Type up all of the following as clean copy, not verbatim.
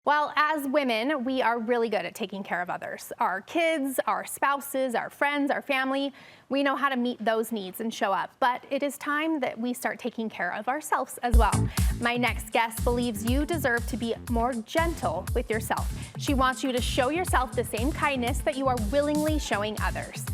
Well, as women, we are really good at taking care of others. Our kids, our spouses, our friends, our family, we know how to meet those needs and show up. But it is time that we start taking care of ourselves as well. My next guest believes you deserve to be more gentle with yourself. She wants you to show yourself the same kindness that you are willingly showing others.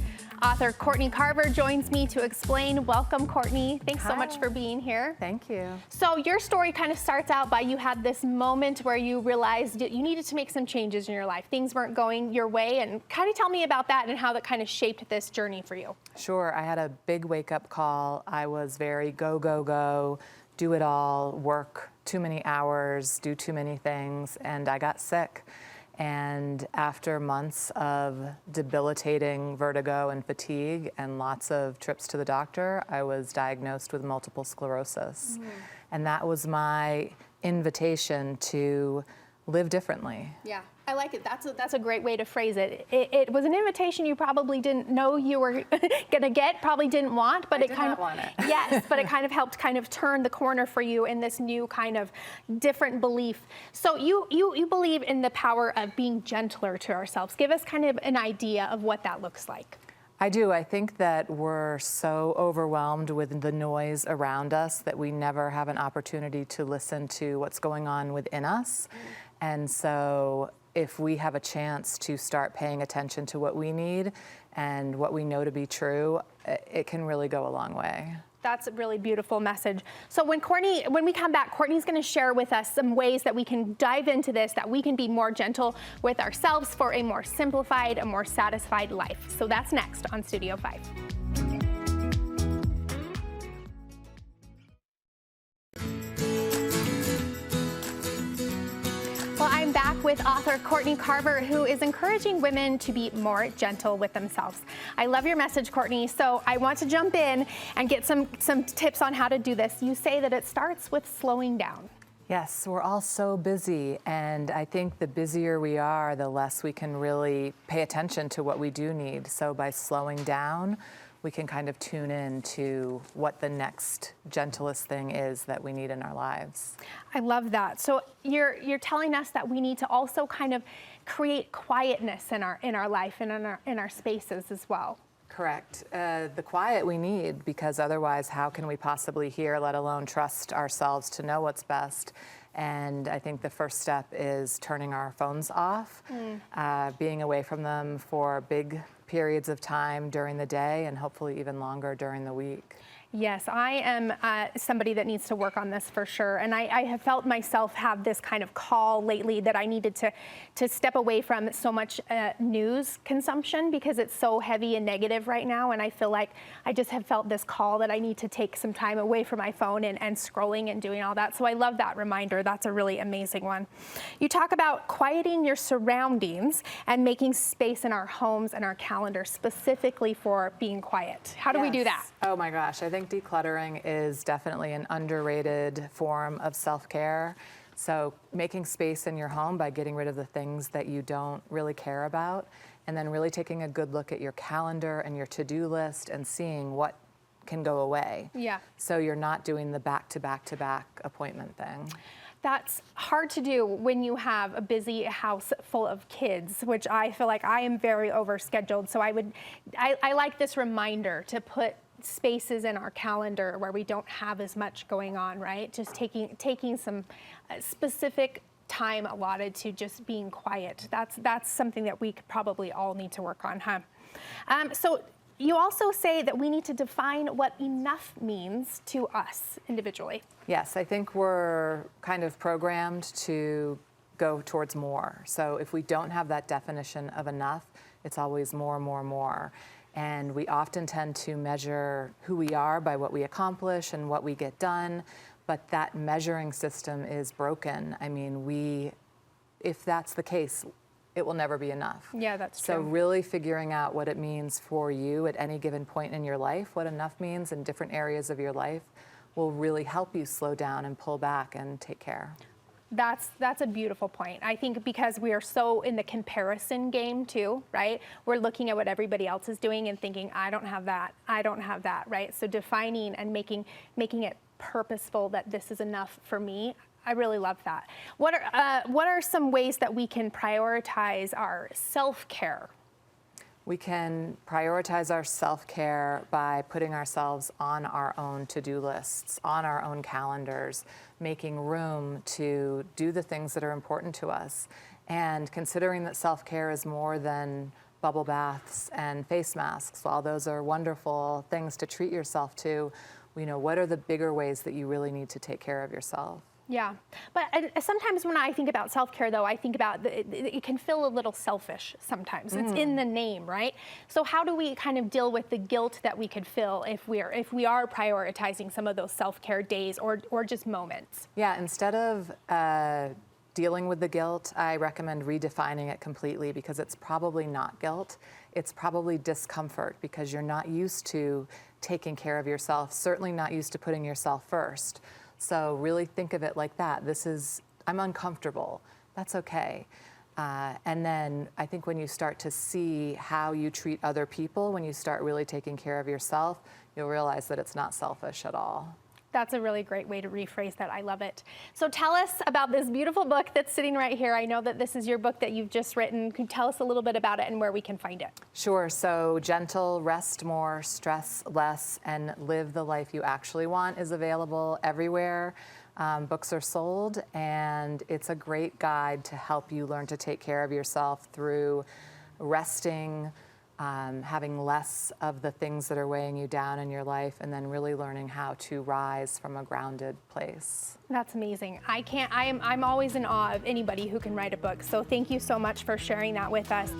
Author Courtney Carver joins me to explain. Welcome, Courtney. Thanks so much for being here. Thank you. So your story kind of starts out by you had this moment where you realized that you needed to make some changes in your life. Things weren't going your way, and kind of tell me about that and how that kind of shaped this journey for you. Sure. I had a big wake-up call. I was very go, go, go, do it all, work too many hours, do too many things, and I got sick. And after months of debilitating vertigo and fatigue and lots of trips to the doctor, I was diagnosed with multiple sclerosis. And that was my invitation to live differently. Yeah, I like it. That's a great way to phrase it. It was an invitation you probably didn't know you were gonna get, probably didn't want, but I did not want it. Yes, but it kind of helped kind of turn the corner for you in this new kind of different belief. So you believe in the power of being gentler to ourselves. Give us kind of an idea of what that looks like. I do. I think that we're so overwhelmed with the noise around us that we never have an opportunity to listen to what's going on within us. And so if we have a chance to start paying attention to what we need and what we know to be true, it can really go a long way. That's a really beautiful message. So when we come back, Courtney's going to share with us some ways that we can dive into this, that we can be more gentle with ourselves for a more simplified, a more satisfied life. So that's next on Studio 5. Well, I'm back with author Courtney Carver, who is encouraging women to be more gentle with themselves. I love your message, Courtney, so I want to jump in and get some tips on how to do this. You say that it starts with slowing down. Yes, we're all so busy, and I think the busier we are, the less we can really pay attention to what we do need. So by slowing down, we can kind of tune in to what the next gentlest thing is that we need in our lives. I love that. So you're telling us that we need to also kind of create quietness in our life and in our spaces as well. Correct. The quiet we need, because otherwise how can we possibly hear, let alone trust ourselves to know what's best? And I think the first step is turning our phones off, being away from them for big periods of time during the day and hopefully even longer during the week. Yes, I am somebody that needs to work on this for sure. And I have felt myself have this kind of call lately that I needed to step away from so much news consumption because it's so heavy and negative right now. And I feel like I just have felt this call that I need to take some time away from my phone and scrolling and doing all that. So I love that reminder. That's a really amazing one. You talk about quieting your surroundings and making space in our homes and our calendar specifically for being quiet. How do we do that? Oh my gosh, I think decluttering is definitely an underrated form of self-care. So making space in your home by getting rid of the things that you don't really care about, and then really taking a good look at your calendar and your to-do list and seeing what can go away. Yeah. So you're not doing the back-to-back-to-back appointment thing. That's hard to do when you have a busy house full of kids, which I feel like I am very overscheduled. So I like this reminder to put spaces in our calendar where we don't have as much going on, right? Just taking some specific time allotted to just being quiet. That's something that we could probably all need to work on, huh? So you also say that we need to define what enough means to us individually. Yes, I think we're kind of programmed to go towards more. So if we don't have that definition of enough, it's always more, more, more. And we often tend to measure who we are by what we accomplish and what we get done, but that measuring system is broken. I mean, if that's the case, it will never be enough. Yeah, that's true. So really figuring out what it means for you at any given point in your life, what enough means in different areas of your life, will really help you slow down and pull back and take care. That's a beautiful point. I think because we are so in the comparison game too, right? We're looking at what everybody else is doing and thinking, I don't have that, right? So defining and making it purposeful that this is enough for me, I really love that. What are some ways that we can prioritize our self-care? We can prioritize our self-care by putting ourselves on our own to-do lists, on our own calendars, making room to do the things that are important to us, and considering that self-care is more than bubble baths and face masks. While those are wonderful things to treat yourself to, what are the bigger ways that you really need to take care of yourself? Yeah, but sometimes when I think about self-care, though, I think about it can feel a little selfish sometimes. It's in the name, right? So how do we kind of deal with the guilt that we could feel if we are prioritizing some of those self-care days or just moments? Yeah, instead of dealing with the guilt, I recommend redefining it completely, because it's probably not guilt. It's probably discomfort because you're not used to taking care of yourself, certainly not used to putting yourself first. So really think of it like that. I'm uncomfortable. That's okay. And then I think when you start to see how you treat other people, when you start really taking care of yourself, you'll realize that it's not selfish at all. That's a really great way to rephrase that. I love it. So tell us about this beautiful book that's sitting right here. I know that this is your book that you've just written. Can you tell us a little bit about it and where we can find it? Sure. So Gentle, Rest More, Stress Less, and Live the Life You Actually Want is available everywhere books are sold, and it's a great guide to help you learn to take care of yourself through resting, having less of the things that are weighing you down in your life, and then really learning how to rise from a grounded place. That's amazing. I'm always in awe of anybody who can write a book. So thank you so much for sharing that with us.